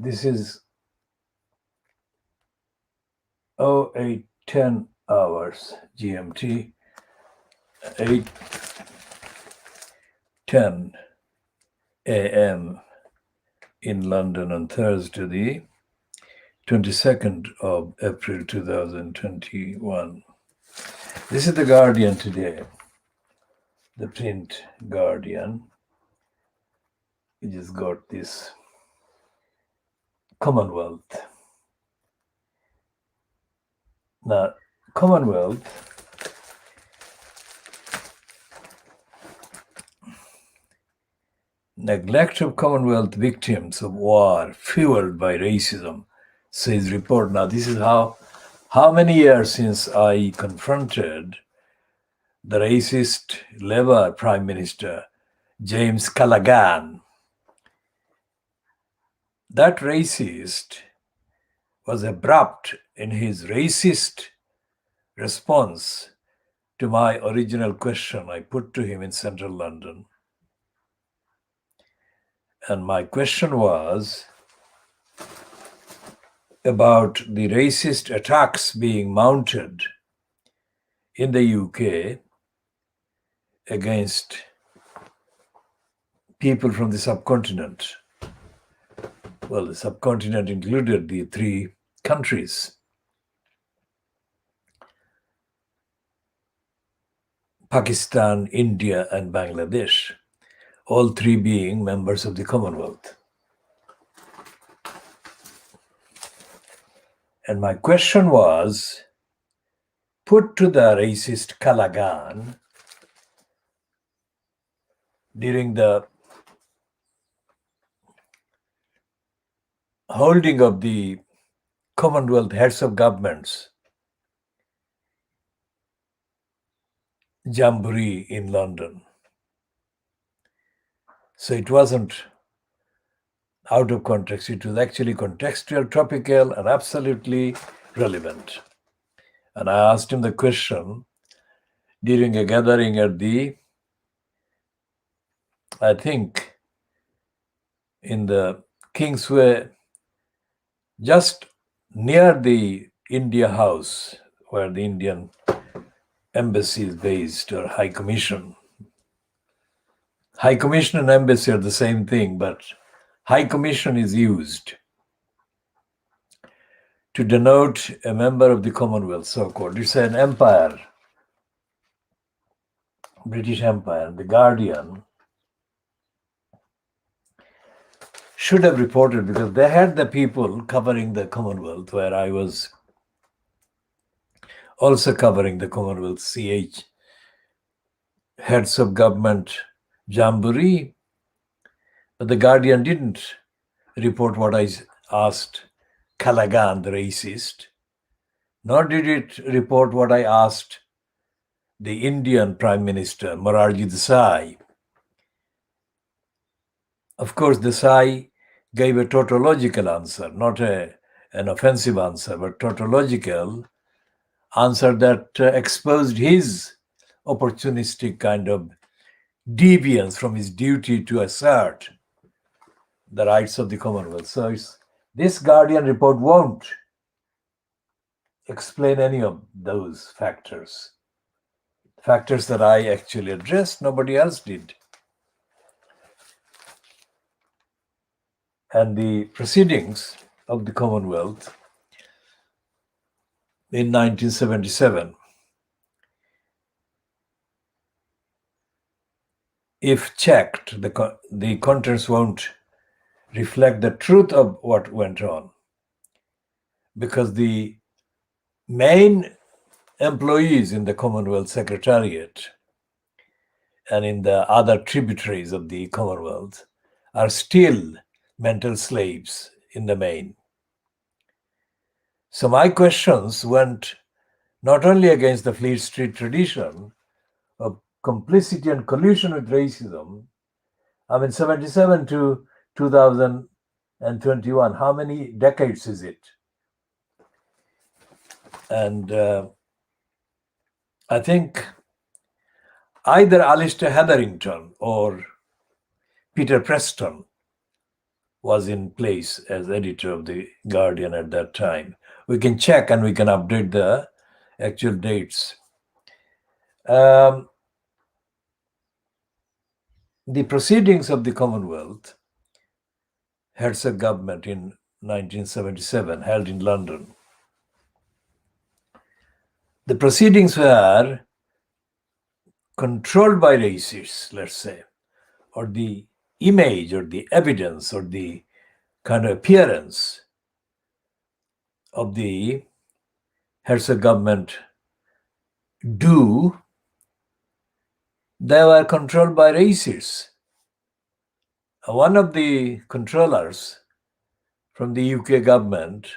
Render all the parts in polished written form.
This is 08:10 hours GMT, 8:10 a.m. in London on Thursday, the 22nd of April 2021. This is the Guardian today, the print Guardian. We just got this Commonwealth. Now, Commonwealth neglect of Commonwealth victims of war fueled by racism, says report. Now, this is how many years since I confronted the racist Labour Prime Minister, James Callaghan. That racist was abrupt in his racist response to my original question I put to him in central London. And my question was about the racist attacks being mounted in the UK against people from the subcontinent. Well, the subcontinent included the three countries: Pakistan, India, and Bangladesh, all three being members of the Commonwealth. And my question was put to the racist Callaghan during the holding of the Commonwealth heads of governments jamboree in London. So it wasn't out of context, it was actually contextual, topical, and absolutely relevant. And I asked him the question during a gathering at the, I think, in the Kingsway, just near the India House, where the Indian embassy is based, or High Commission. High Commission and embassy are the same thing, but High Commission is used to denote a member of the Commonwealth, so-called. It's an empire, British Empire. The Guardian should have reported, because they had the people covering the Commonwealth, where I was also covering the Commonwealth CH heads of government jamboree. But the Guardian didn't report what I asked Callaghan, the racist, nor did it report what I asked the Indian Prime Minister, Morarji Desai. Of course, Desai gave a tautological answer, not an offensive answer, but tautological answer that exposed his opportunistic kind of deviance from his duty to assert the rights of the Commonwealth. So this Guardian report won't explain any of those factors that I actually addressed, nobody else did. And the proceedings of the Commonwealth in 1977, if checked, the contents won't reflect the truth of what went on, because the main employees in the Commonwealth Secretariat and in the other tributaries of the Commonwealth are still mental slaves in the main. So my questions went not only against the Fleet Street tradition of complicity and collusion with racism. I mean, 77 to 2021, how many decades is it? And I think either Alistair Hetherington or Peter Preston was in place as editor of the Guardian at that time. We can check and we can update the actual dates. The proceedings of the Commonwealth Herzog government in 1977 held in London. The proceedings were controlled by racists, let's say, or the image or the evidence or the kind of appearance of the Herzog government they were controlled by racists. One of the controllers from the UK government,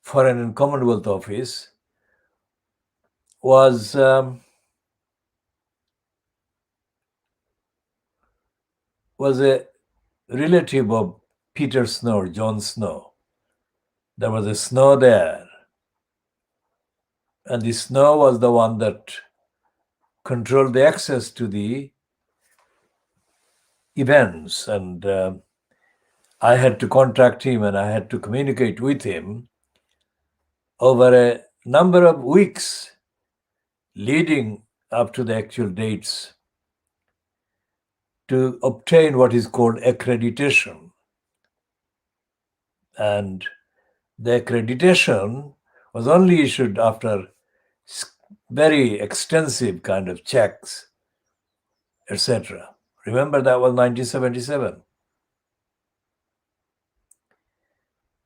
Foreign and Commonwealth Office, was a relative of Peter Snow, John Snow. There was a Snow there. And the Snow was the one that controlled the access to the events. And I had to contact him and I had to communicate with him over a number of weeks leading up to the actual dates to obtain what is called accreditation. And the accreditation was only issued after very extensive kind of checks, etc. Remember, that was 1977.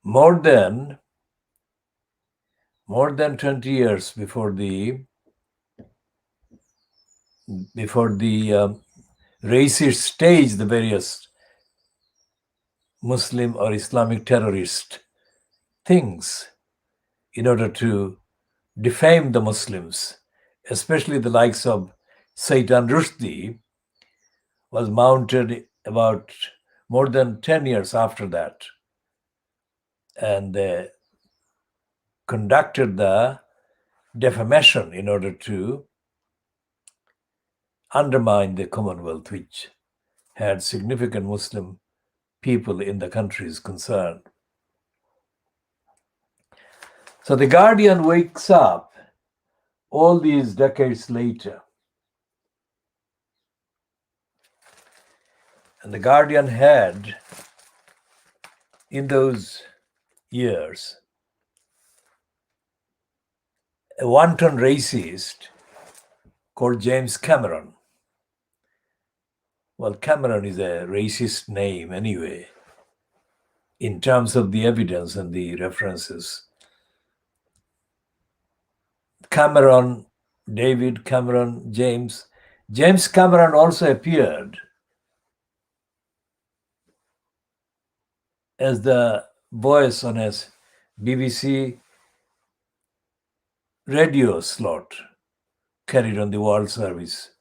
More than 20 years before the racists staged the various Muslim or Islamic terrorist things in order to defame the Muslims, especially the likes of Saitan Rushdie, was mounted about more than 10 years after that. And they conducted the defamation in order to undermine the Commonwealth, which had significant Muslim people in the countries concerned. So the Guardian wakes up all these decades later. And the Guardian had, in those years, a wanton racist called James Cameron. Well, Cameron is a racist name anyway, in terms of the evidence and the references. Cameron, David Cameron, James Cameron also appeared as the voice on his BBC radio slot carried on the World Service.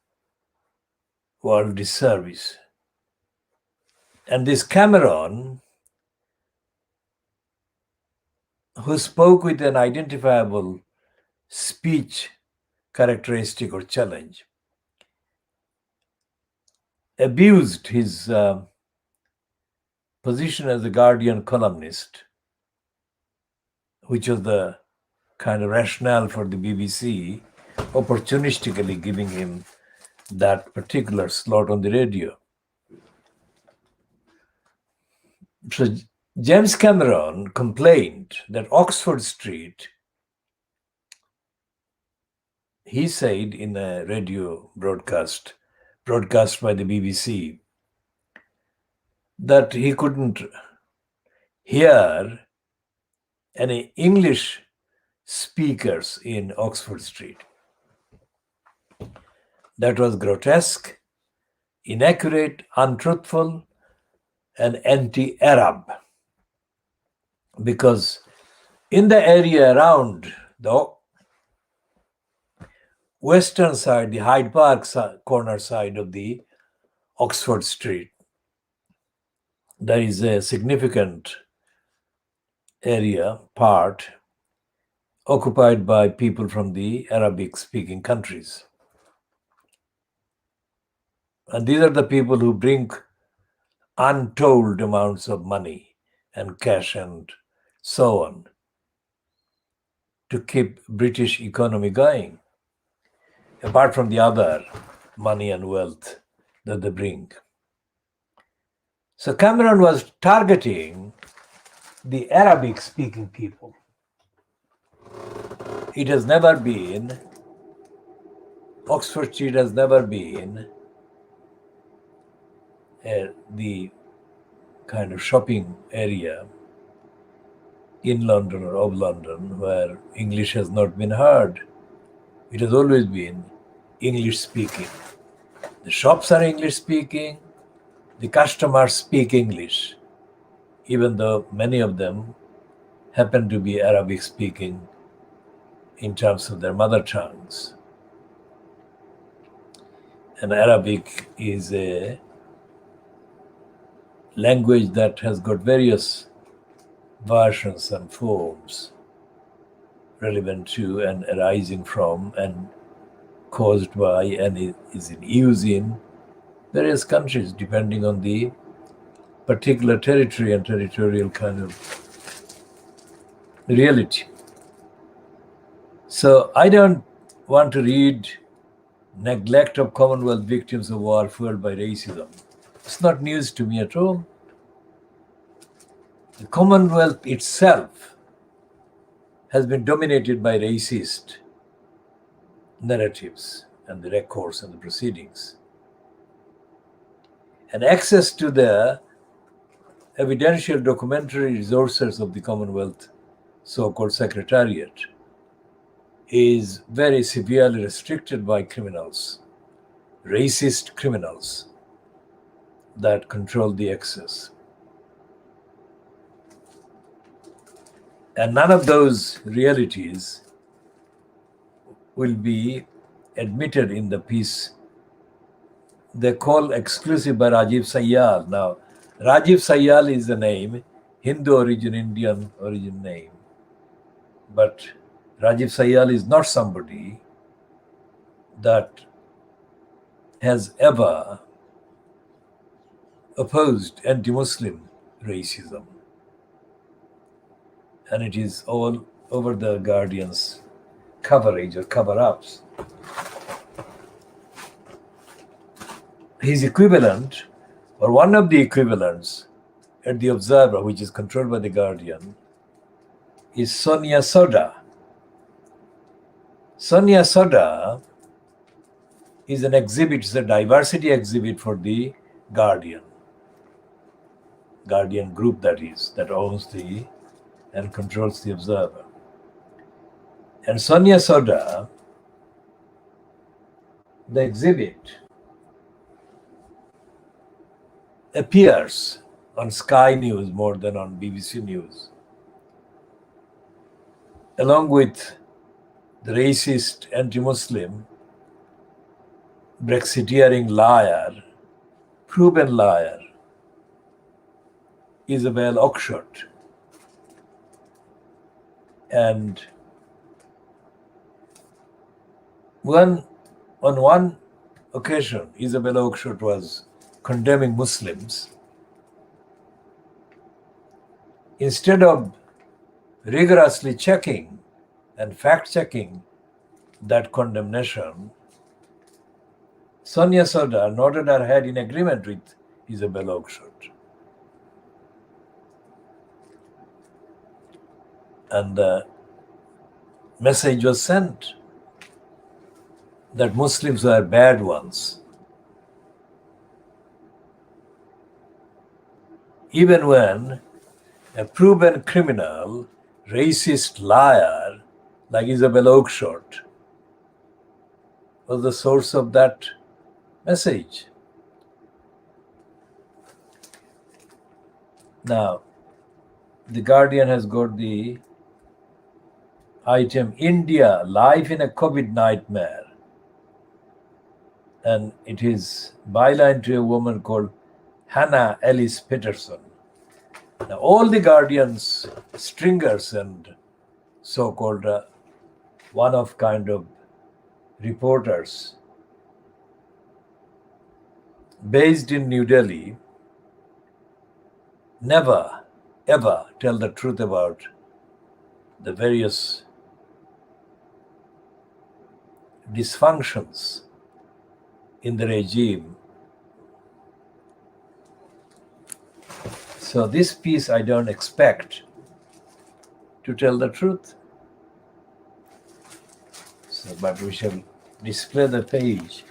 And this Cameron, who spoke with an identifiable speech characteristic or challenge, abused his position as a Guardian columnist, which was the kind of rationale for the BBC opportunistically giving him that particular slot on the radio. So James Cameron complained that Oxford Street, he said in a radio broadcast by the BBC, that he couldn't hear any English speakers in Oxford Street. That was grotesque, inaccurate, untruthful, and anti-Arab. Because in the area around the western side, the Hyde Park corner side of the Oxford Street, there is a significant part occupied by people from the Arabic-speaking countries. And these are the people who bring untold amounts of money and cash and so on to keep British economy going, apart from the other money and wealth that they bring. So Cameron was targeting the Arabic speaking people. It has never been, Oxford Street has never been the kind of shopping area in London or of London where English has not been heard. It has always been English speaking. The shops are English speaking, the customers speak English, even though many of them happen to be Arabic speaking in terms of their mother tongues. And Arabic is a language that has got various versions and forms relevant to and arising from and caused by and is in use in various countries depending on the particular territory and territorial kind of reality. So I don't want to read neglect of Commonwealth victims of war fueled by racism. It's not news to me at all. The Commonwealth itself has been dominated by racist narratives and the records and the proceedings. And access to the evidential documentary resources of the Commonwealth so-called Secretariat is very severely restricted by criminals, racist criminals that control the access. And none of those realities will be admitted in the piece they call exclusive by Rajiv Sayal. Now, Rajiv Sayal is a name, Hindu origin, Indian origin name. But Rajiv Sayal is not somebody that has ever opposed anti-Muslim racism. And it is all over the Guardian's coverage or cover-ups. His equivalent, or one of the equivalents at the Observer, which is controlled by the Guardian, is Sonia Soda. Sonia Soda is an exhibit, it's a diversity exhibit for the Guardian group that is, that owns the and controls the Observer. And Sonia Soda, the exhibit, appears on Sky News more than on BBC News, along with the racist, anti-Muslim, Brexiteering liar, proven liar, Isabel Oakeshott. And on one occasion, Isabel Oakeshott was condemning Muslims. Instead of rigorously checking and fact-checking that condemnation, Sonia Soda nodded her head in agreement with Isabel Oakeshott. And the message was sent that Muslims were bad ones. Even when a proven criminal, racist liar like Isabel Oakeshott was the source of that message. Now, the Guardian has got the item India, Life in a COVID Nightmare. And it is byline to a woman called Hannah Ellis Peterson. Now, all the Guardian's stringers and so-called one-off kind of reporters based in New Delhi never, ever tell the truth about the various dysfunctions in the regime. So this piece I don't expect to tell the truth. So, but we shall display the page.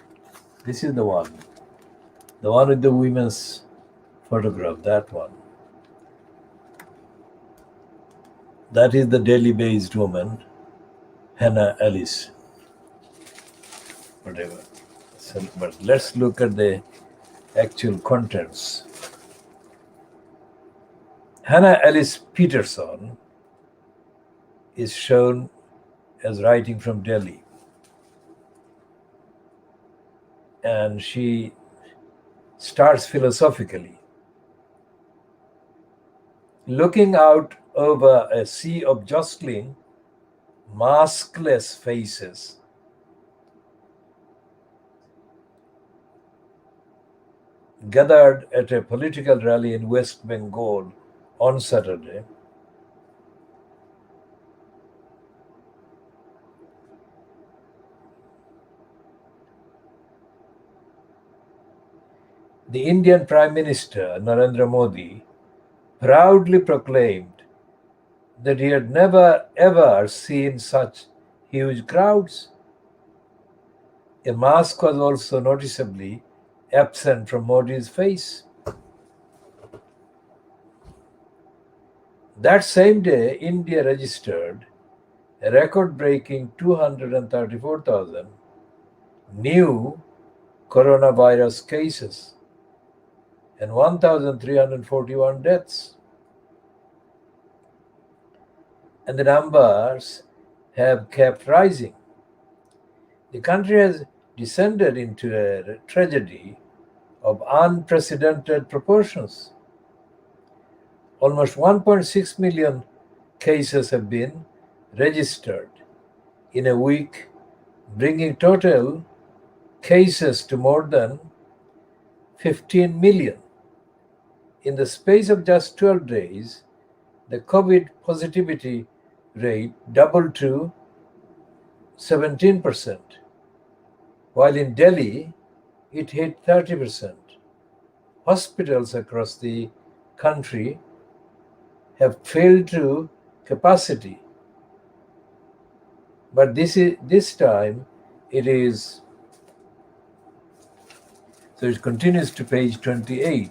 This is the one with the women's photograph, that one. That is the Delhi-based woman, Hannah Alice. Whatever. So, but let's look at the actual contents. Hannah Alice Peterson is shown as writing from Delhi. And she starts philosophically. Looking out over a sea of jostling, maskless faces, gathered at a political rally in West Bengal on Saturday, the Indian Prime Minister Narendra Modi proudly proclaimed that he had never ever seen such huge crowds. A mask was also noticeably absent from Modi's face. That same day, India registered a record-breaking 234,000 new coronavirus cases and 1,341 deaths. And the numbers have kept rising. The country has descended into a tragedy of unprecedented proportions. Almost 1.6 million cases have been registered in a week, bringing total cases to more than 15 million. In the space of just 12 days, the COVID positivity rate doubled to 17%, while in Delhi, it hit 30%. Hospitals across the country have filled to capacity. But this time it is, so it continues to page 28.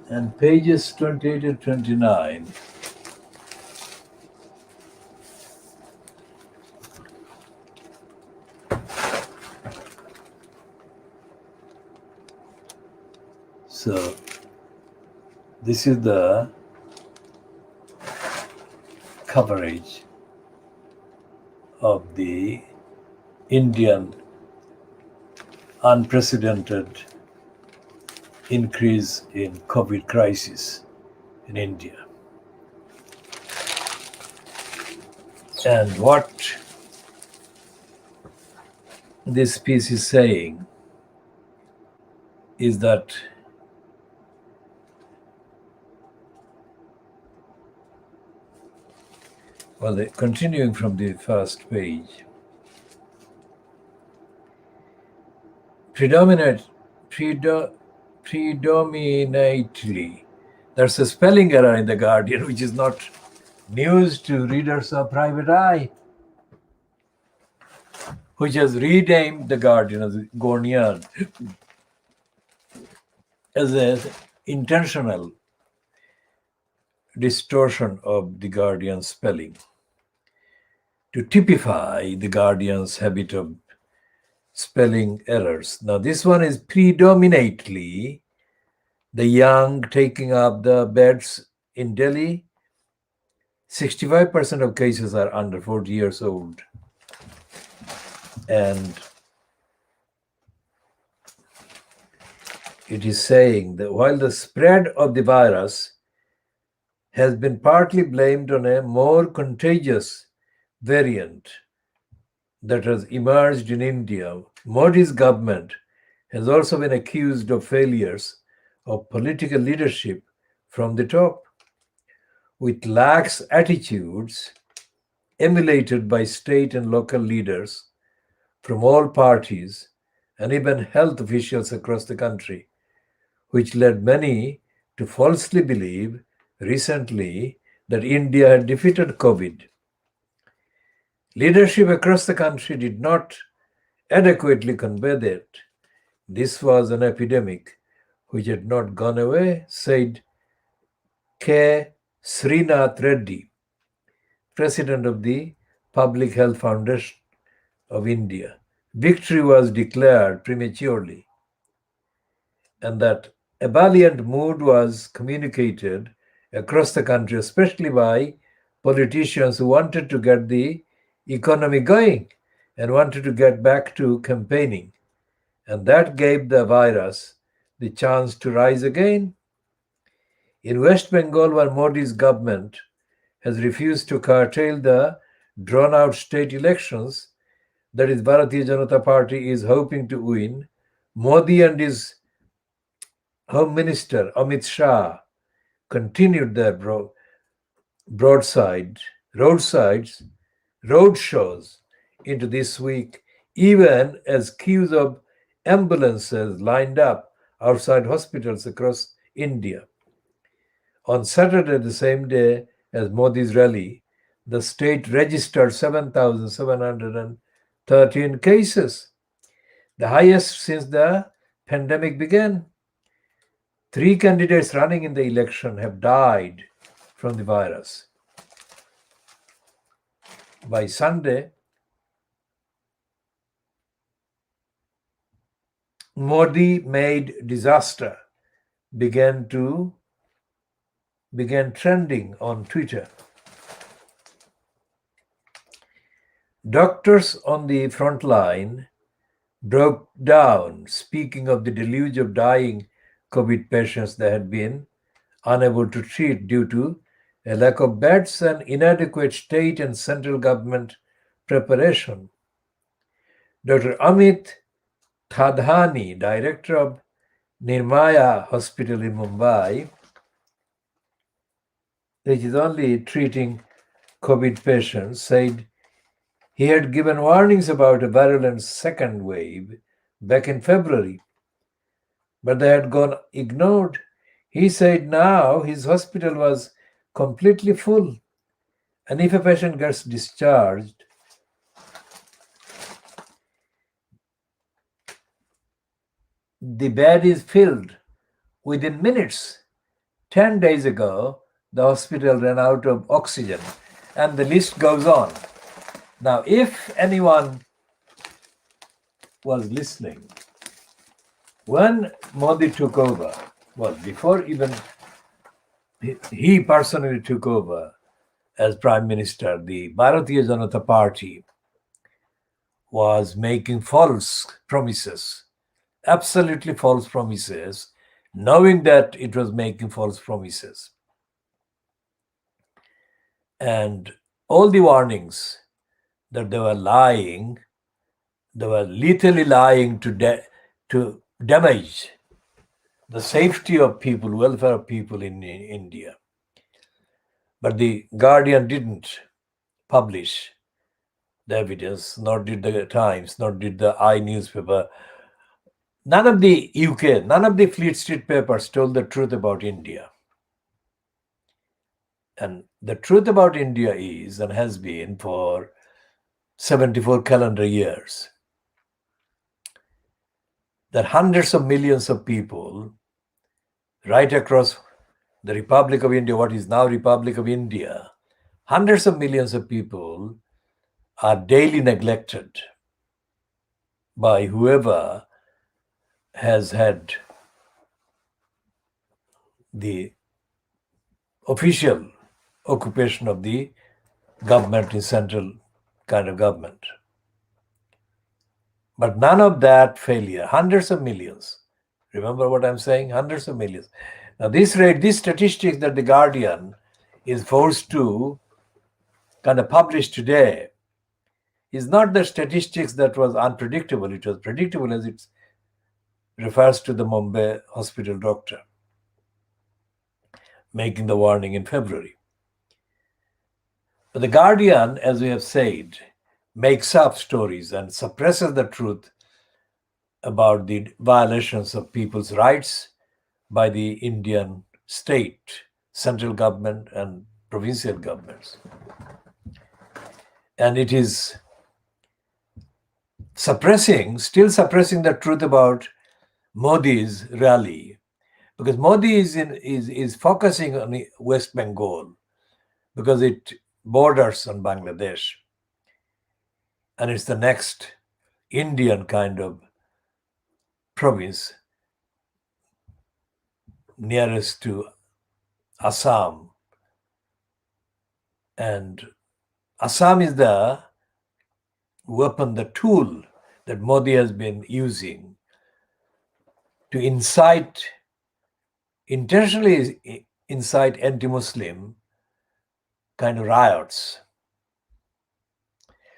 And pages 28 to 29. So this is the coverage of the Indian unprecedented increase in COVID crisis in India. And what this piece is saying is that continuing from the first page, predominantly. There's a spelling error in The Guardian, which is not news to readers of Private Eye, which has renamed The Guardian as Guardian as an intentional distortion of The Guardian's spelling to typify The Guardian's habit of spelling errors. Now, this one is predominantly the young taking up the beds in Delhi. 65% of cases are under 40 years old. And it is saying that while the spread of the virus has been partly blamed on a more contagious variant that has emerged in India, Modi's government has also been accused of failures of political leadership from the top, with lax attitudes emulated by state and local leaders from all parties and even health officials across the country, which led many to falsely believe recently that India had defeated COVID. Leadership across the country did not adequately convey that this was an epidemic which had not gone away, said K. Srinath Reddy, president of the Public Health Foundation of India. Victory was declared prematurely, and that ebullient mood was communicated across the country, especially by politicians who wanted to get the economy going and wanted to get back to campaigning. And that gave the virus the chance to rise again. In West Bengal, where Modi's government has refused to curtail the drawn-out state elections that is Bharatiya Janata Party is hoping to win, Modi and his Home Minister Amit Shah continued their road shows into this week, even as queues of ambulances lined up outside hospitals across India. On Saturday, the same day as Modi's rally, the state registered 7,713 cases, the highest since the pandemic began. 3 candidates running in the election have died from the virus. By Sunday, Modi-made disaster began trending on Twitter. Doctors on the front line broke down, speaking of the deluge of dying COVID patients they had been unable to treat due to a lack of beds and inadequate state and central government preparation. Dr. Amit Thadhani, director of Nirmaya Hospital in Mumbai, which is only treating COVID patients, said he had given warnings about a virulent second wave back in February, but they had gone ignored. He said now his hospital was completely full, and if a patient gets discharged, the bed is filled within minutes. 10 days ago, the hospital ran out of oxygen, and the list goes on. Now, if anyone was listening, when Modi took over, well, before even he personally took over as Prime Minister, the Bharatiya Janata Party was making false promises, absolutely false promises, knowing that it was making false promises. And all the warnings that they were lying, they were lethally lying to damage the safety of people, welfare of people in India. But the Guardian didn't publish the evidence, nor did the Times, nor did the I newspaper, none of the UK, none of the Fleet Street papers told the truth about India. And the truth about India is, and has been for 74 calendar years, that hundreds of millions of people right across the Republic of India, what is now Republic of India, hundreds of millions of people are daily neglected by whoever has had the official occupation of the government in central kind of government. But none of that failure, hundreds of millions. Remember what I'm saying? Hundreds of millions. Now, this rate, these statistics that the Guardian is forced to kind of publish today is not the statistics that was unpredictable. It was predictable as it refers to the Mumbai hospital doctor making the warning in February. But the Guardian, as we have said, makes up stories and suppresses the truth about the violations of people's rights by the Indian state, central government, and provincial governments. And it is still suppressing the truth about Modi's rally, because Modi is focusing on West Bengal because it borders on Bangladesh, and it's the next Indian kind of province nearest to Assam. And Assam is the weapon, the tool that Modi has been using to intentionally incite anti-Muslim kind of riots.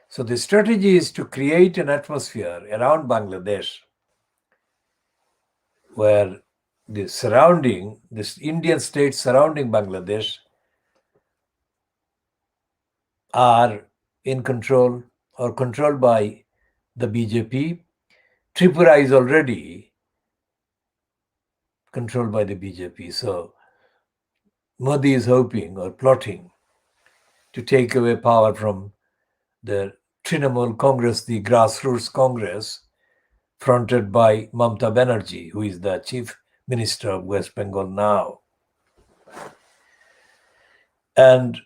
So the strategy is to create an atmosphere around Bangladesh where this Indian states surrounding Bangladesh are in control or controlled by the BJP. Tripura is already controlled by the BJP. So Modi is hoping or plotting to take away power from the Trinamool Congress, the grassroots Congress, fronted by Mamata Banerjee, who is the Chief Minister of West Bengal now. And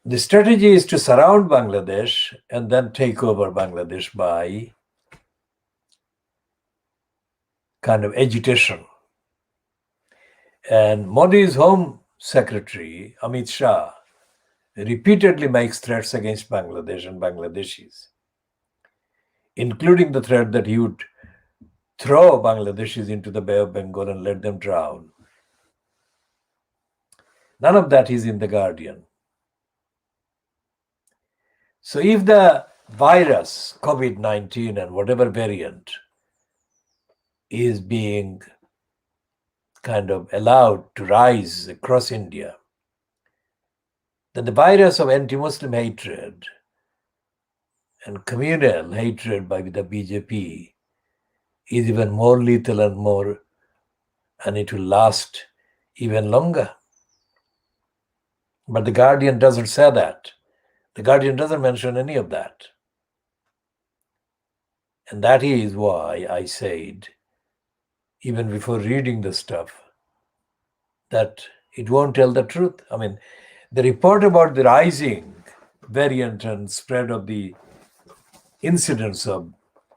the strategy is to surround Bangladesh and then take over Bangladesh by kind of agitation. And Modi's Home Secretary, Amit Shah, repeatedly makes threats against Bangladesh and Bangladeshis, including the threat that he would throw Bangladeshis into the Bay of Bengal and let them drown. None of that is in the Guardian. So if the virus, COVID-19 and whatever variant, is being kind of allowed to rise across India, then the virus of anti-Muslim hatred and communal hatred by the BJP is even more lethal and it will last even longer. But the Guardian doesn't say that. The Guardian doesn't mention any of that. And that is why I said, even before reading the stuff, that it won't tell the truth. I mean, the report about the rising variant and spread of the incidence of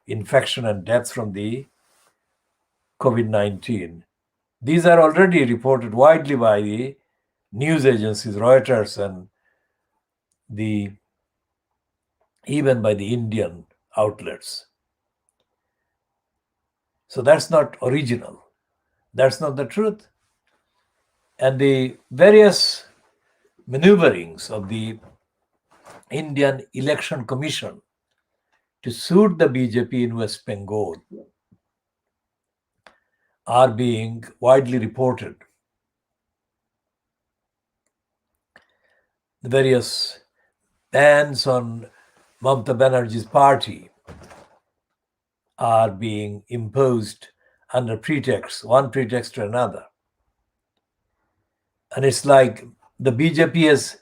infection and deaths from the COVID-19, these are already reported widely by the news agencies, Reuters, and even by the Indian outlets. So that's not original. That's not the truth. And the various maneuverings of the Indian Election Commission to suit the BJP in West Bengal are being widely reported. The various bans on Mamata Banerjee's party are being imposed under pretext, one pretext to another. And it's like the BJP has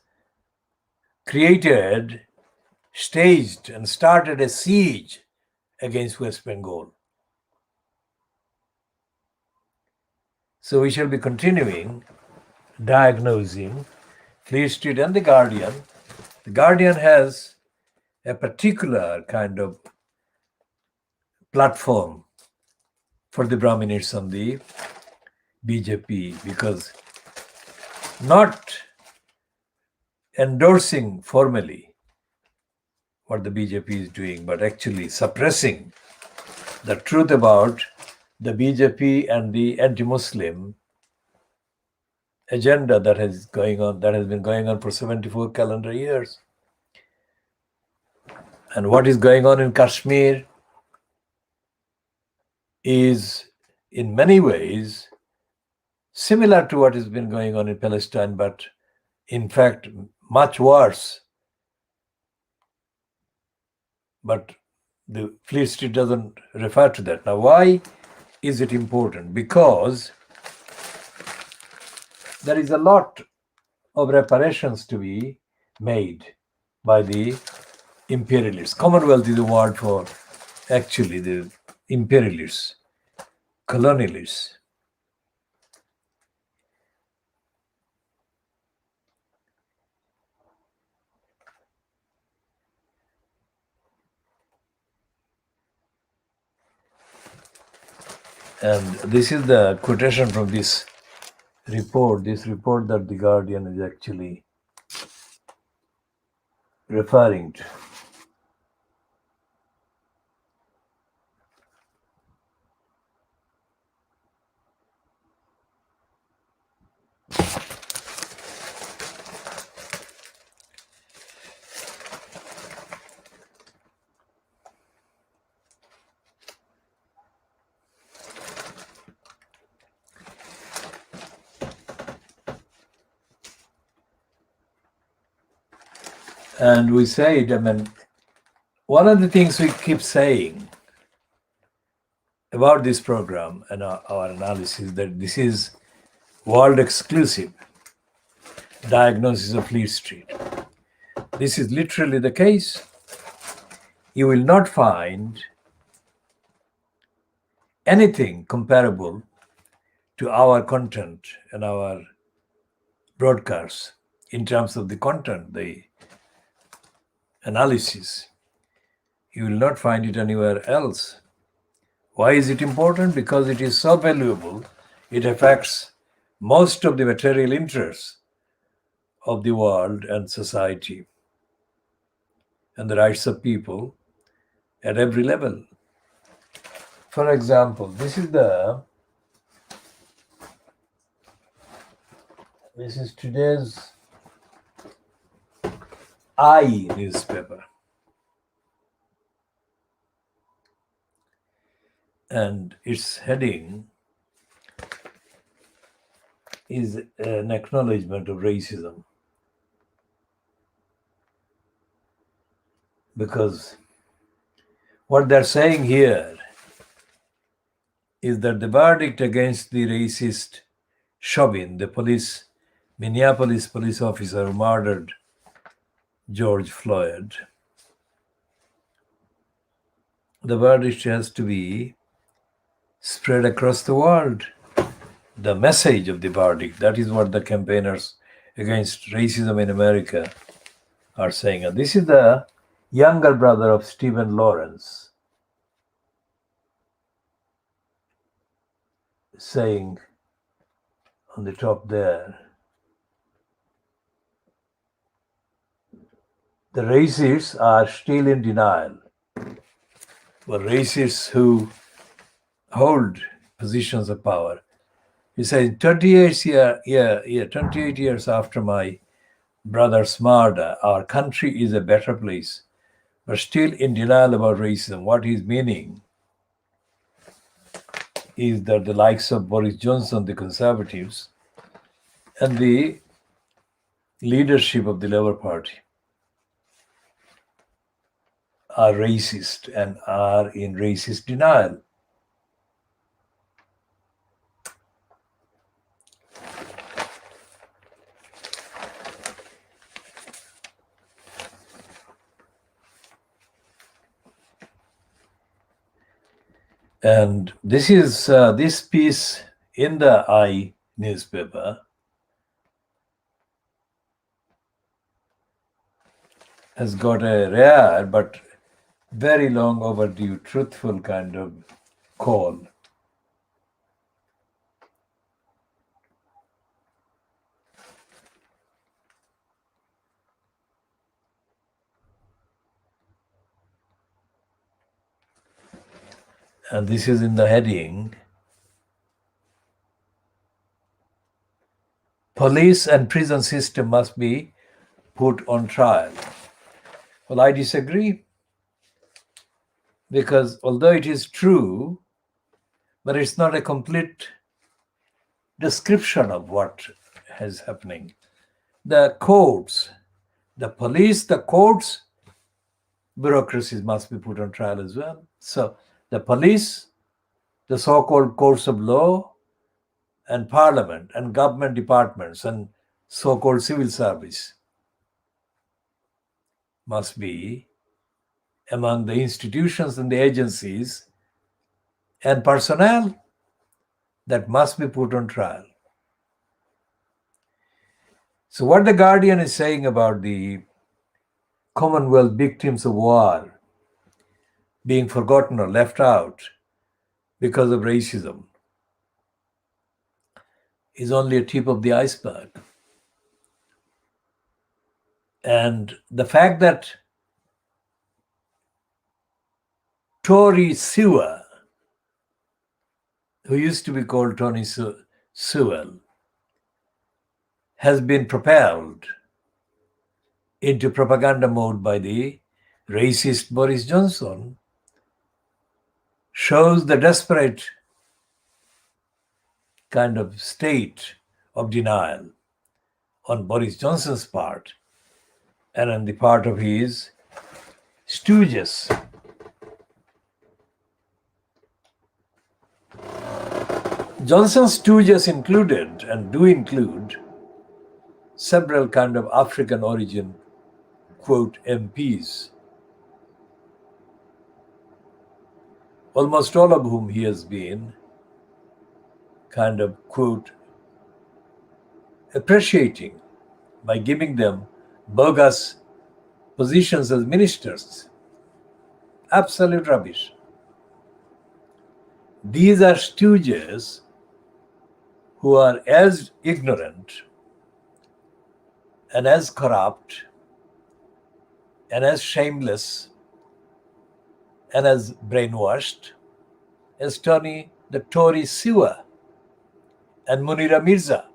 created, staged, and started a siege against West Bengal. So we shall be continuing diagnosing Fleet Street and The Guardian. The Guardian has a particular kind of platform for the Brahminists on the BJP, because not endorsing formally what the BJP is doing, but actually suppressing the truth about the BJP and the anti-Muslim agenda that has been going on for 74 calendar years. And what is going on in Kashmir is in many ways similar to what has been going on in Palestine, but in fact much worse. But the Fleet Street doesn't refer to that. Now, why is it important? Because there is a lot of reparations to be made by the imperialists. Commonwealth is a word for actually the imperialists, colonialists. And this is the quotation from this report that The Guardian is actually referring to. And we say it, I mean, one of the things we keep saying about this program and our analysis, that this is world exclusive diagnosis of Fleet Street. This is literally the case. You will not find anything comparable to our content and our broadcasts in terms of the content, the analysis. You will not find it anywhere else. Why is it important? Because it is so valuable. It affects most of the material interests of the world and society and the rights of people at every level. For example, this is today's I newspaper. And its heading is an acknowledgement of racism. Because what they're saying here is that the verdict against the racist Chauvin, the Minneapolis police officer who murdered George Floyd, the verdict has to be spread across the world. The message of the verdict, that is what the campaigners against racism in America are saying. And this is the younger brother of Stephen Lawrence saying on the top there, the racists are still in denial. But racists who hold positions of power, he says, 28 years after my brother's murder, our country is a better place, but still in denial about racism. What he's meaning is that the likes of Boris Johnson, the Conservatives, and the leadership of the Labour Party are racist and are in racist denial. And this is this piece in the I newspaper has got a rare but very long overdue, truthful kind of call. And this is in the heading: Police and prison system must be put on trial. Well, I disagree, because although it is true, but it's not a complete description of what is happening. The courts, the police, the courts, bureaucracies must be put on trial as well. So the police, the so-called courts of law, and parliament and government departments and so-called civil service must be among the institutions and the agencies and personnel that must be put on trial. So what the Guardian is saying about the Commonwealth victims of war being forgotten or left out because of racism is only a tip of the iceberg. And the fact that Tory Sewer, who used to be called Tony Sewell, has been propelled into propaganda mode by the racist Boris Johnson shows the desperate kind of state of denial on Boris Johnson's part and on the part of his stooges. Johnson's stooges included and do include several kind of African origin, quote, MPs, almost all of whom he has been kind of, quote, appreciating by giving them bogus positions as ministers. Absolute rubbish. These are stooges who are as ignorant and as corrupt and as shameless and as brainwashed as the Tory Sewer and Munira Mirza.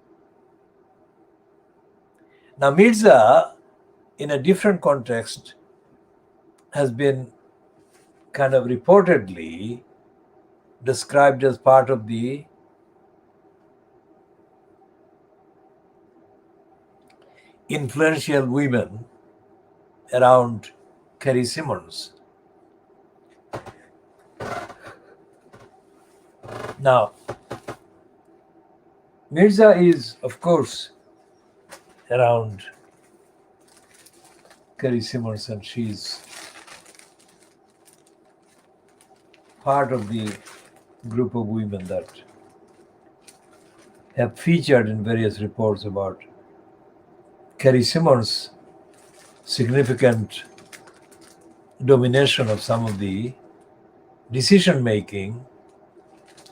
Now, Mirza, in a different context, has been kind of reportedly described as part of the influential women around Carrie Simons. Now, Mirza is, of course, around Carrie Simons, and she's part of the group of women that have featured in various reports about Carrie Simons' significant domination of some of the decision making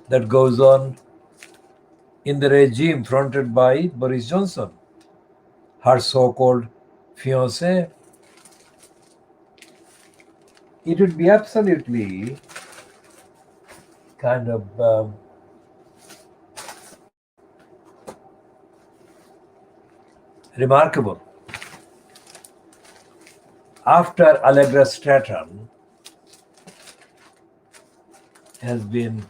that goes on in the regime fronted by Boris Johnson, her so-called fiancé. It would be absolutely kind of remarkable. After Allegra Stratton has been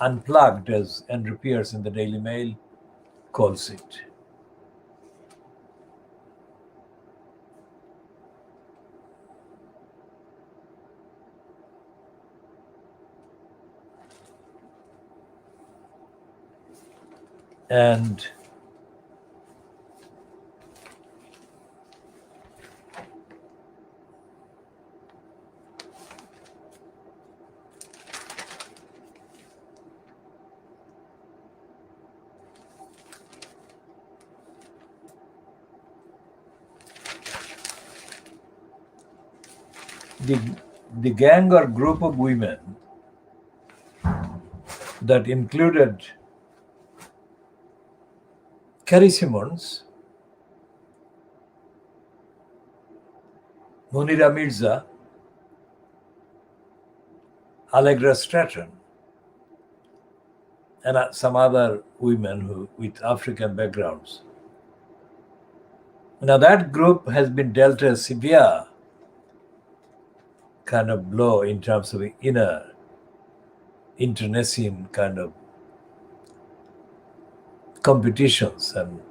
unplugged, as Andrew Pierce in the Daily Mail calls it, and the gang or group of women that included Carrie Simmons, Munira Mirza, Allegra Stratton, and some other women with African backgrounds. Now that group has been dealt a severe kind of blow in terms of inner internecine kind of competitions and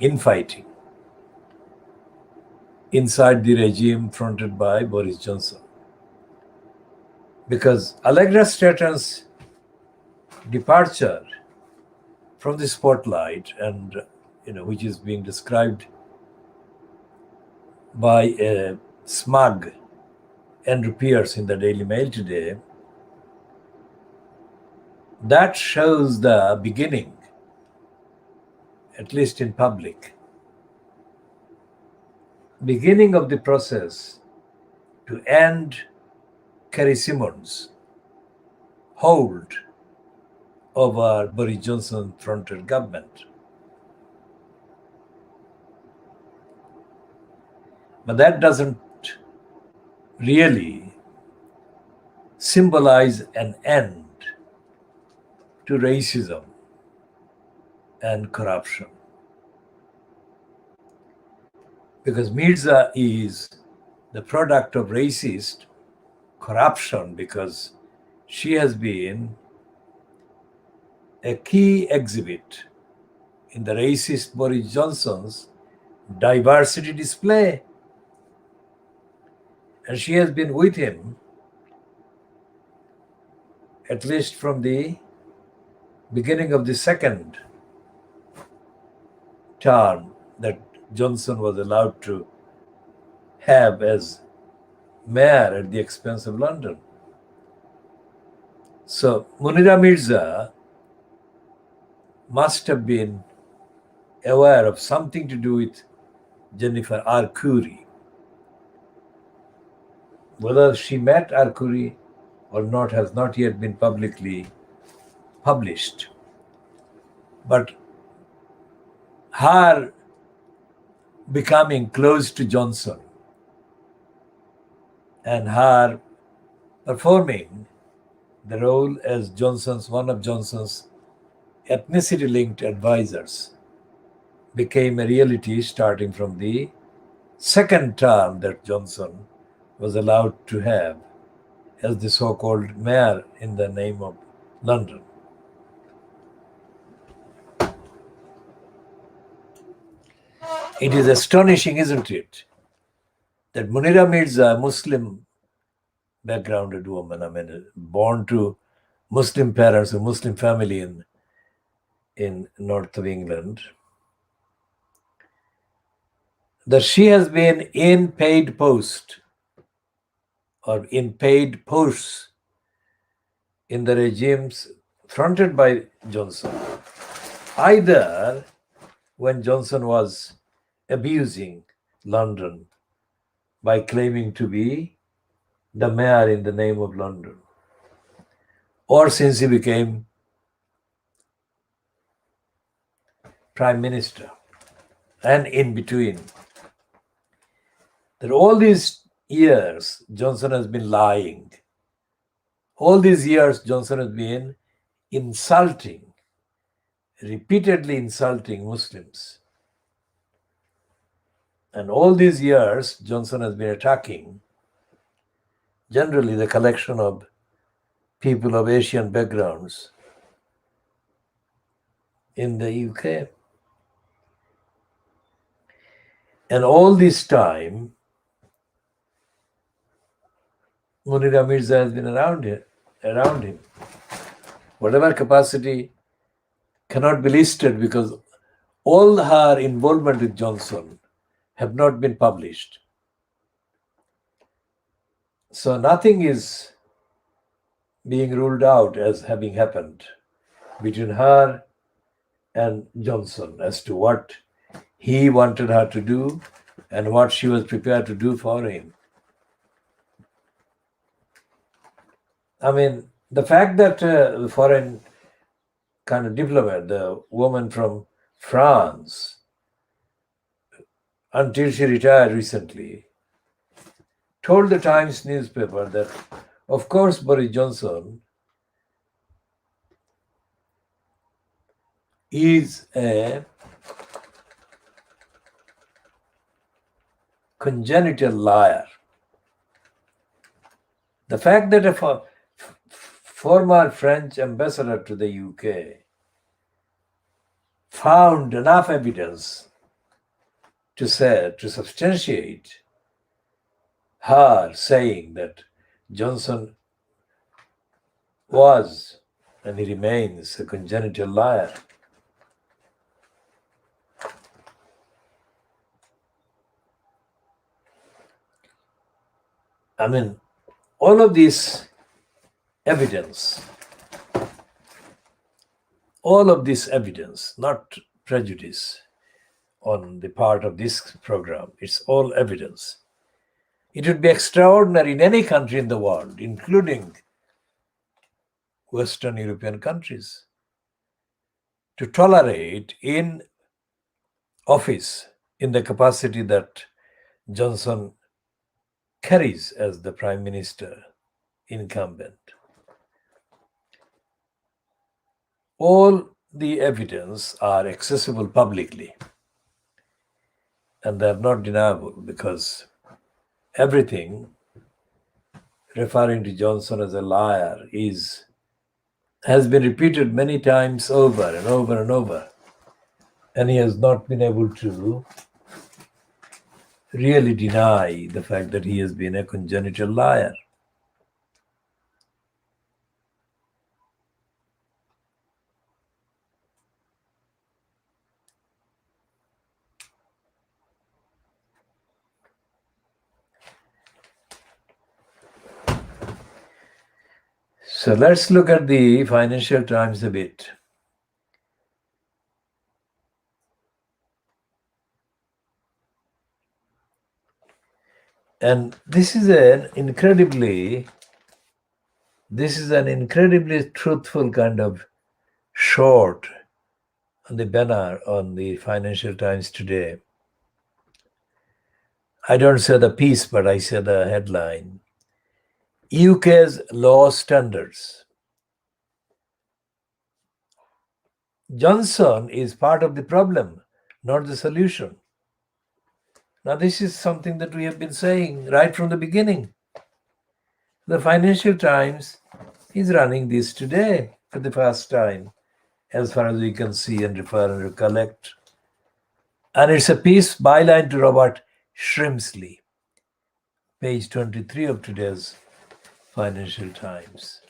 infighting inside the regime fronted by Boris Johnson. Because Allegra Stratton's departure from the spotlight, and which is being described by a smug Andrew Pierce in the Daily Mail today, that shows the beginning, at least in public, beginning of the process to end Carrie Simmons' hold over Boris Johnson-fronted government. But that doesn't really symbolize an end to racism and corruption. Because Mirza is the product of racist corruption, because she has been a key exhibit in the racist Boris Johnson's diversity display. And she has been with him at least from the beginning of the second term that Johnson was allowed to have as mayor at the expense of London. So Munira Mirza must have been aware of something to do with Jennifer Arcuri. Whether she met Arcuri or not has not yet been publicly published. But her becoming close to Johnson and her performing the role as one of Johnson's ethnicity-linked advisors became a reality starting from the second term that Johnson was allowed to have as the so-called mayor in the name of London. It is astonishing, isn't it, that Munira Mirza, a Muslim backgrounded woman, born to Muslim parents, a Muslim family in north of England, that she has been in paid post or in paid posts in the regimes fronted by Johnson, either when Johnson was abusing London by claiming to be the mayor in the name of London, or since he became prime minister, and in between. That all these years Johnson has been lying. All these years Johnson has been repeatedly insulting Muslims. And all these years Johnson has been attacking generally the collection of people of Asian backgrounds in the UK. And all this time, Munira Mirza has been around him. Whatever capacity cannot be listed because all her involvement with Johnson have not been published. So nothing is being ruled out as having happened between her and Johnson as to what he wanted her to do and what she was prepared to do for him. I mean, the fact that the foreign kind of diplomat, the woman from France, until she retired recently, told the Times newspaper that, of course, Boris Johnson is a congenital liar. The fact that a former French ambassador to the UK found enough evidence to substantiate her saying that Johnson was and he remains a congenital liar. I mean, all of this evidence, not prejudice on the part of this program, it's all evidence. It would be extraordinary in any country in the world, including Western European countries, to tolerate in office in the capacity that Johnson carries as the Prime Minister incumbent. All the evidence are accessible publicly, and they are not deniable because everything referring to Johnson as a liar has been repeated many times over and over and over, and he has not been able to really deny the fact that he has been a congenital liar. So let's look at the Financial Times a bit. And this is an incredibly truthful kind of short on the banner on the Financial Times today. I don't say the piece, but I say the headline. UK's law standards. Johnson is part of the problem, not the solution. Now, this is something that we have been saying right from the beginning. The Financial Times is running this today for the first time, as far as we can see and refer and recollect. And it's a piece byline to Robert Shrimsley, page 23 of today's Financial Times.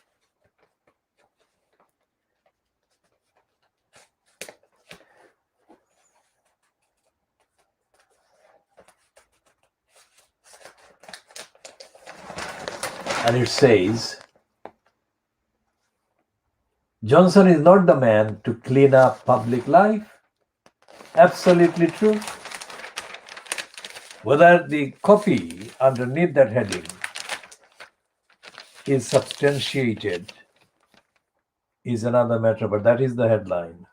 And it says, Johnson is not the man to clean up public life. Absolutely true. Whether the copy underneath that heading is substantiated is another matter, but that is the headline.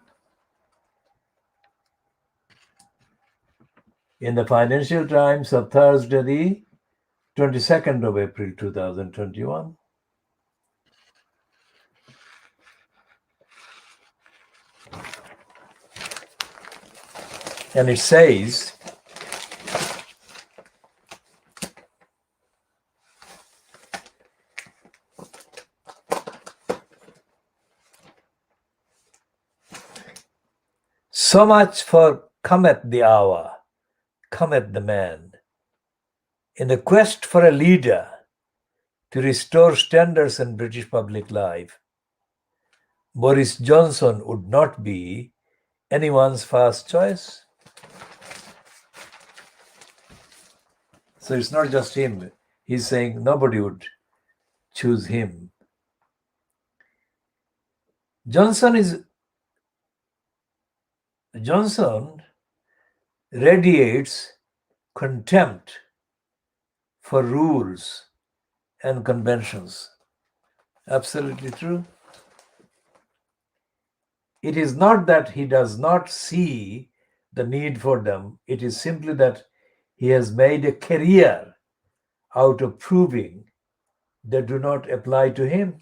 In the Financial Times of Thursday, the 22nd of April 2021. And it says, so much for cometh the hour, cometh the man. In the quest for a leader to restore standards in British public life, Boris Johnson would not be anyone's first choice. So it's not just him. He's saying nobody would choose him. Johnson radiates contempt for rules and conventions. Absolutely true. It is not that he does not see the need for them, it is simply that he has made a career out of proving they do not apply to him.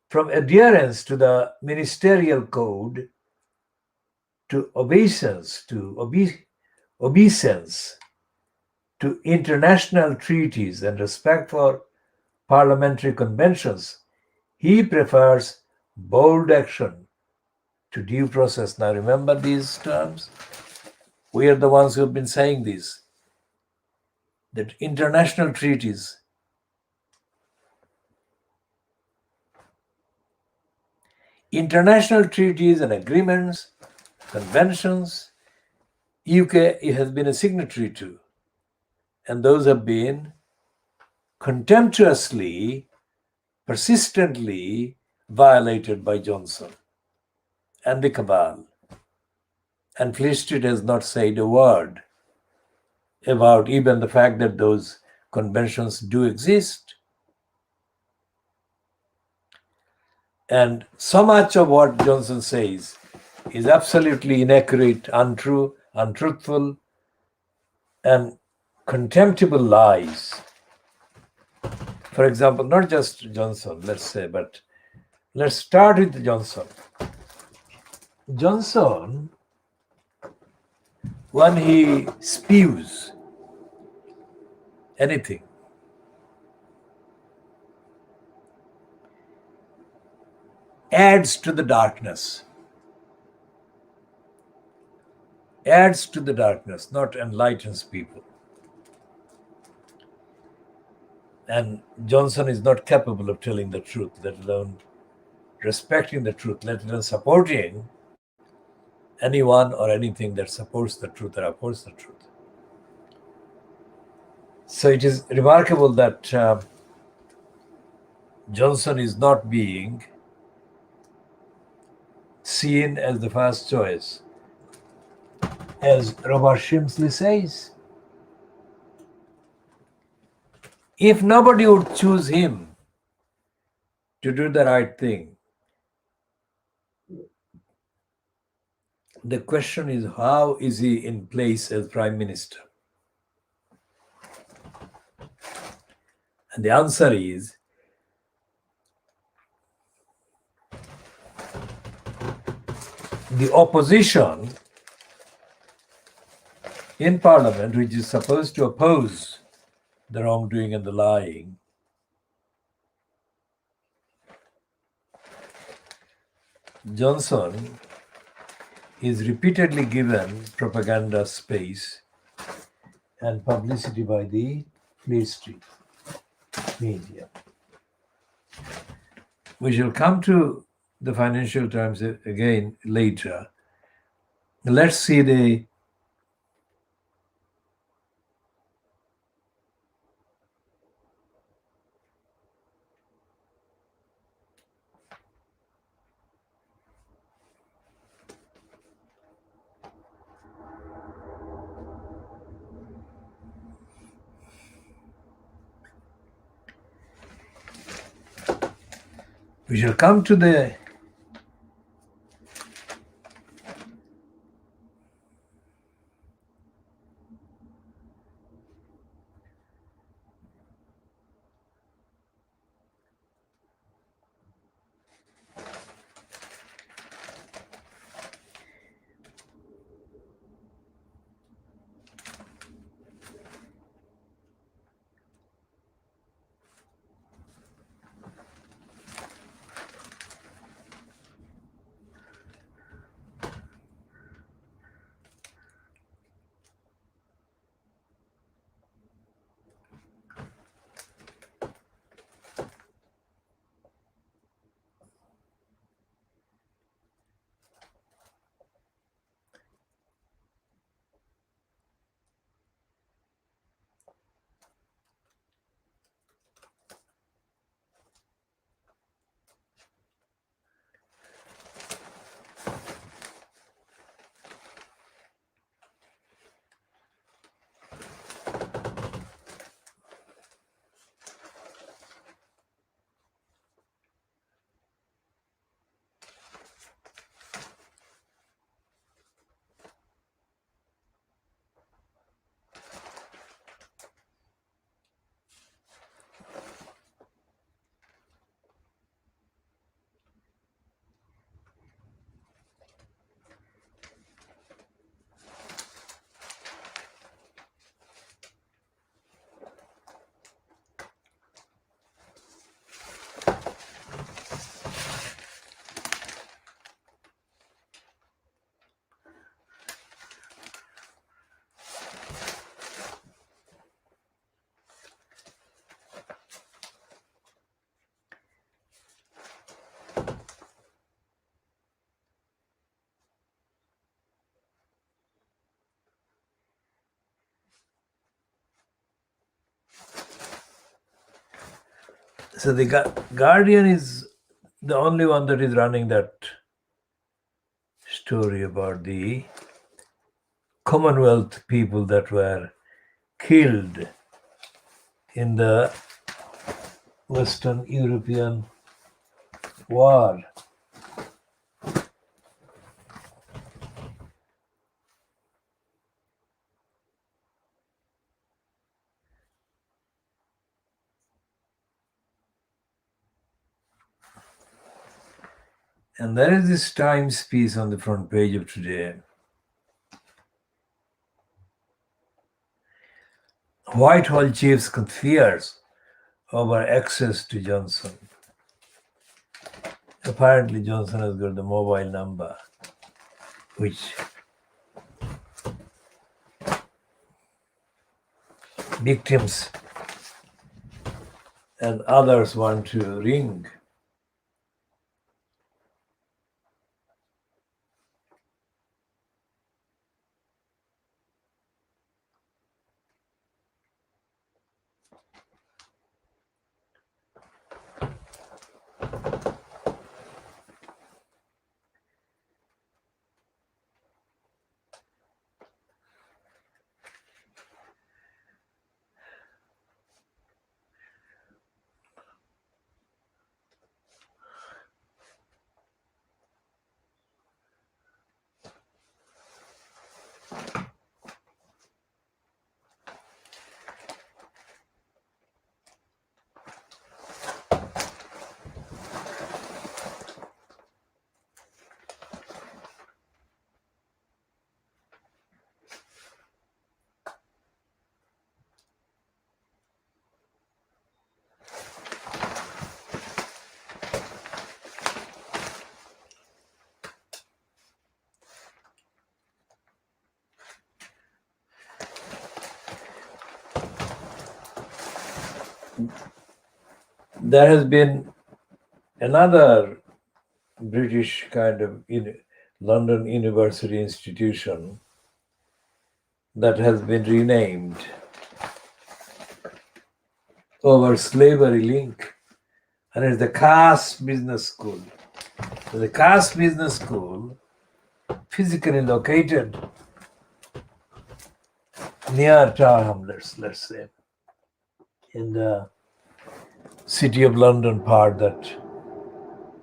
From adherence to the ministerial code to obeisance to international treaties and respect for parliamentary conventions, he prefers bold action to due process. Now remember these terms? We are the ones who have been saying this, that international treaties, and agreements, conventions, UK has been a signatory to, and those have been contemptuously, persistently violated by Johnson and the cabal. And Fleet Street has not said a word about even the fact that those conventions do exist. And so much of what Johnson says is absolutely inaccurate, untrue, untruthful, and contemptible lies. For example, not just Johnson, let's say, but let's start with Johnson. Johnson, when he spews anything, adds to the darkness, not enlightens people. And Johnson is not capable of telling the truth, let alone respecting the truth, let alone supporting anyone or anything that supports the truth or opposes the truth. So it is remarkable that Johnson is not being seen as the first choice, as Robert Shimsley says. If nobody would choose him to do the right thing, the question is, how is he in place as Prime Minister? And the answer is, the opposition in Parliament, which is supposed to oppose the wrongdoing and the lying, Johnson is repeatedly given propaganda space and publicity by the Fleet Street media. We shall come to the Financial Times again later. Let's see the we shall come to the So the Guardian is the only one that is running that story about the Commonwealth people that were killed in the Western European war. And there is this Times piece on the front page of today. Whitehall chiefs fears over access to Johnson. Apparently, Johnson has got the mobile number, which victims and others want to ring. There has been another British kind of London University institution that has been renamed over slavery link, and it's the Cass Business School. So the Cass Business School, physically located near Tower Hamlets, let's say, in the City of London part that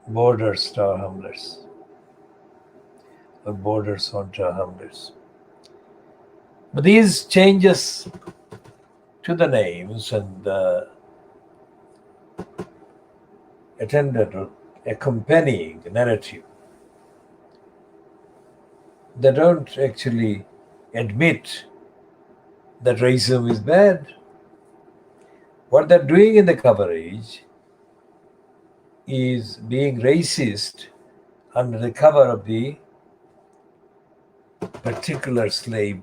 borders Tower Hamlets, or borders on Tower Hamlets. But these changes to the names and the attendant or accompanying narrative, they don't actually admit that racism is bad. What they're doing in the coverage is being racist under the cover of the particular slave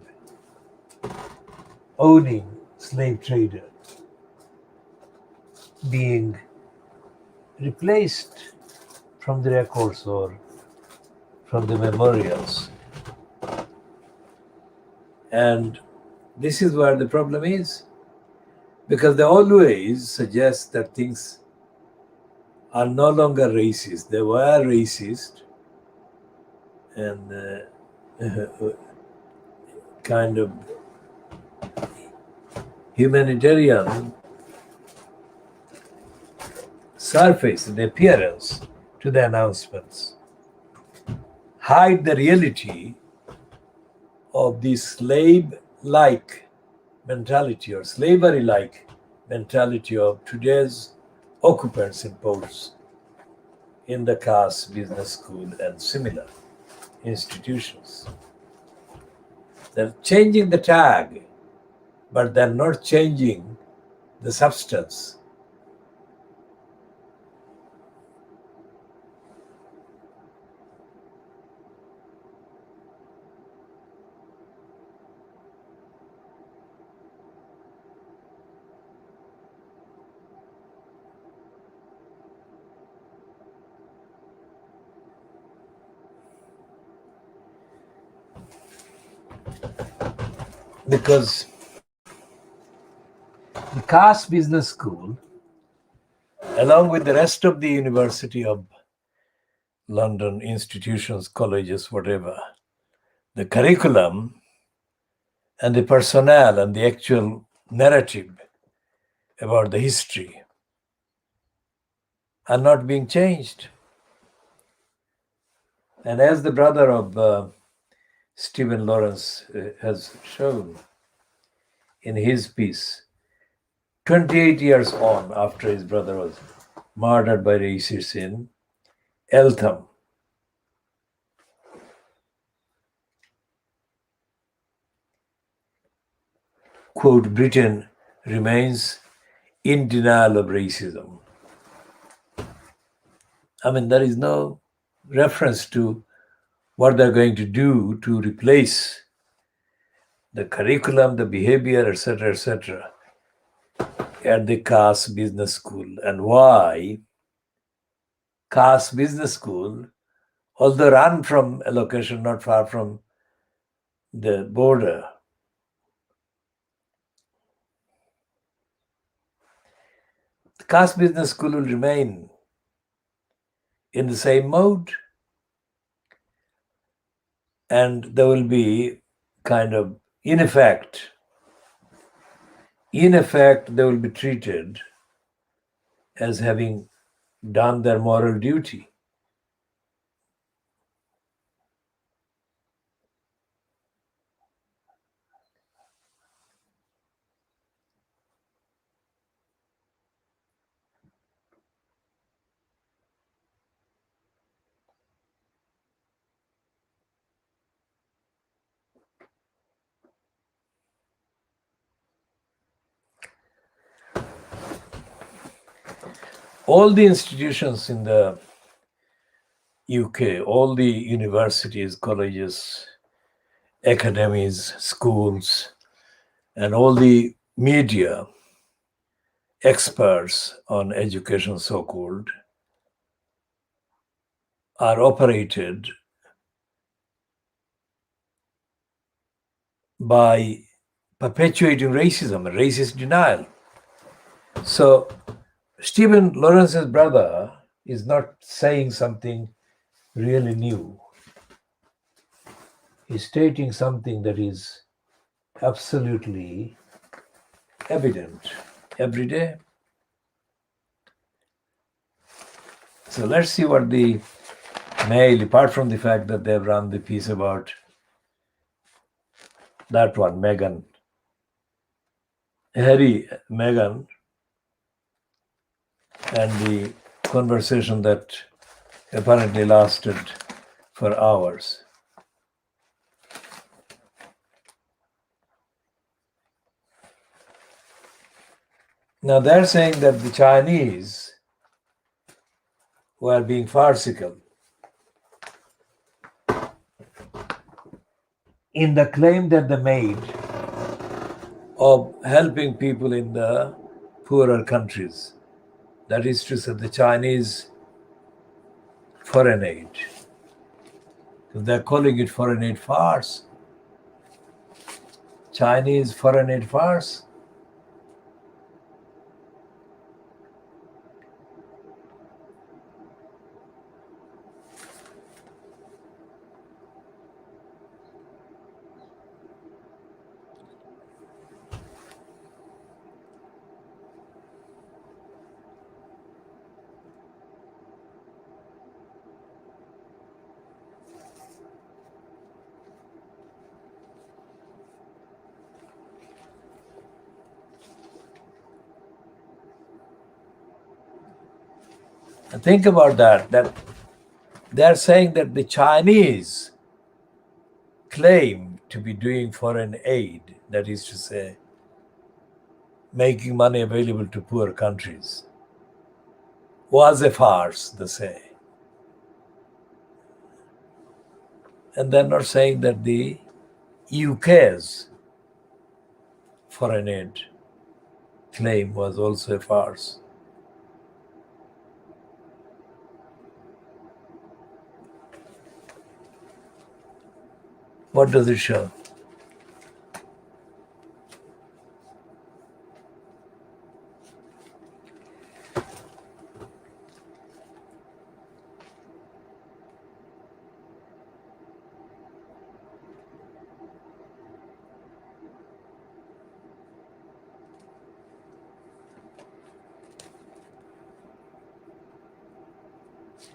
owning slave trader being replaced from the records or from the memorials. And this is where the problem is, because they always suggest that things are no longer racist. They were racist and kind of humanitarian surface and appearance to the announcements, hide the reality of the slave-like mentality or slavery-like mentality of today's occupants and posts in the Cass Business School and similar institutions. They're changing the tag, but they're not changing the substance. Because the Cass Business School, along with the rest of the University of London institutions, colleges, whatever, the curriculum and the personnel and the actual narrative about the history are not being changed. And as the brother of Stephen Lawrence has shown in his piece, 28 years on after his brother was murdered by racists in Eltham, quote, Britain remains in denial of racism. I mean, there is no reference to what they're going to do to replace the curriculum, the behavior, etc., at the Cass Business School, and why Cass Business School, although run from a location not far from the border, the Cass Business School will remain in the same mode, and there will be kind of, in effect, they will be treated as having done their moral duty. All the institutions in the UK, all the universities, colleges, academies, schools, and all the media experts on education, so-called, are operated by perpetuating racism and racist denial. So Stephen Lawrence's brother is not saying something really new. He's stating something that is absolutely evident every day. So let's see what the Mail, apart from the fact that they've run the piece about that one, Meghan, Meghan, and the conversation that apparently lasted for hours. Now they're saying that the Chinese were being farcical in the claim that they made of helping people in the poorer countries. That is to say, the Chinese foreign aid. They're calling it foreign aid farce. Chinese foreign aid farce. And think about that they're saying that the Chinese claim to be doing foreign aid, that is to say, making money available to poor countries, was a farce, they say. And they're not saying that the UK's foreign aid claim was also a farce. What does it show?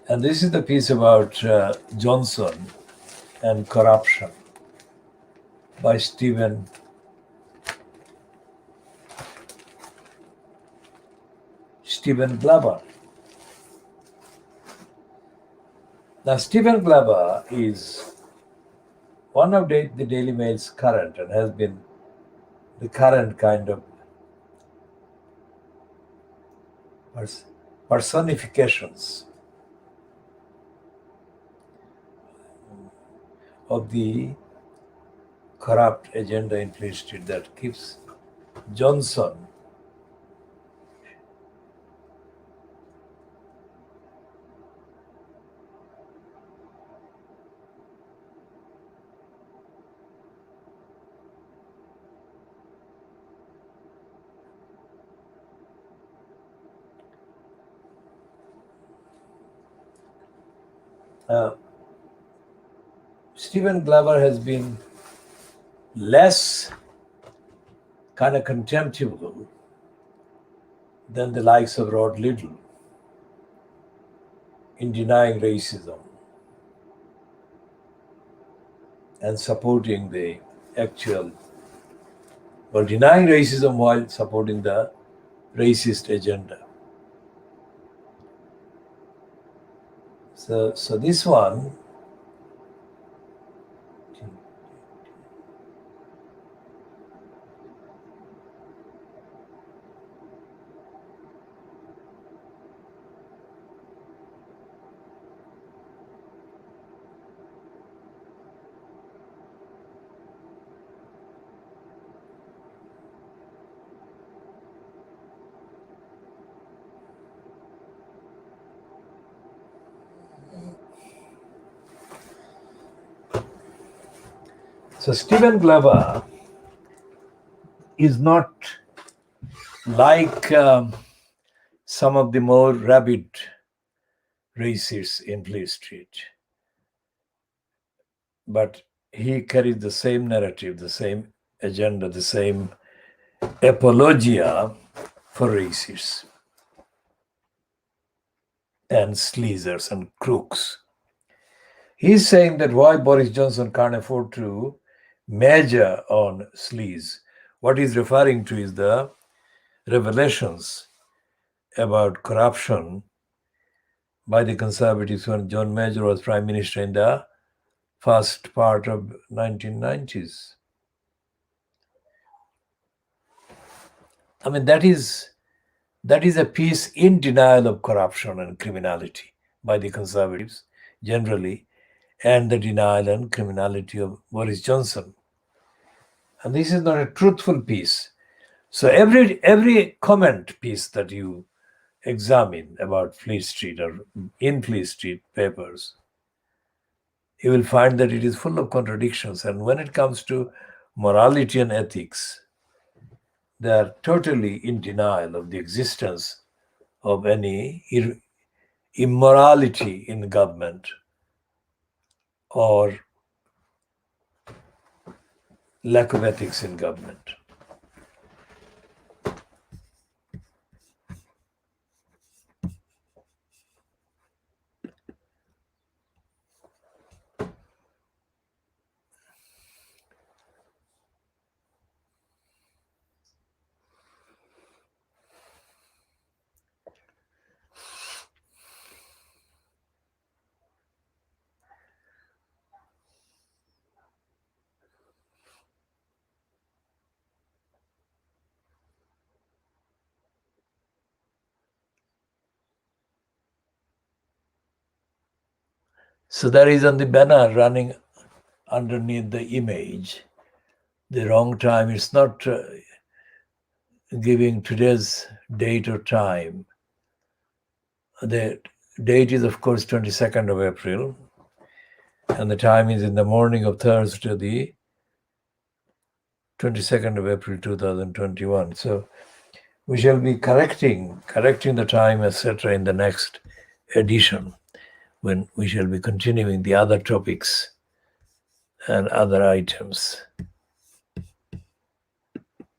And this is the piece about Johnson and corruption by Stephen Glaber. Now, Stephen Glaber is one of the Daily Mail's current and has been the current kind of personifications of the corrupt agenda in Fleet Street that keeps Johnson Stephen Glaber has been less kind of contemptible than the likes of Rod Liddell in denying racism and supporting the denying racism while supporting the racist agenda. So this one, so Stephen Glaber is not like some of the more rabid racists in Fleet Street, but he carries the same narrative, the same agenda, the same apologia for racists and sleazers and crooks. He's saying that why Boris Johnson can't afford to major on sleaze. What he's referring to is the revelations about corruption by the Conservatives when John Major was Prime Minister in the first part of 1990s. I mean, that is a piece in denial of corruption and criminality by the Conservatives generally, and the denial and criminality of Boris Johnson. And this is not a truthful piece. So every comment piece that you examine about Fleet Street or in Fleet Street papers, you will find that it is full of contradictions. And when it comes to morality and ethics, they are totally in denial of the existence of any immorality in government or lack of ethics in government. So there is on the banner running underneath the image, the wrong time. It's not giving today's date or time. The date is, of course, 22nd of April, and the time is in the morning of Thursday, the 22nd of April, 2021. So we shall be correcting the time, etc., in the next edition, when we shall be continuing the other topics and other items.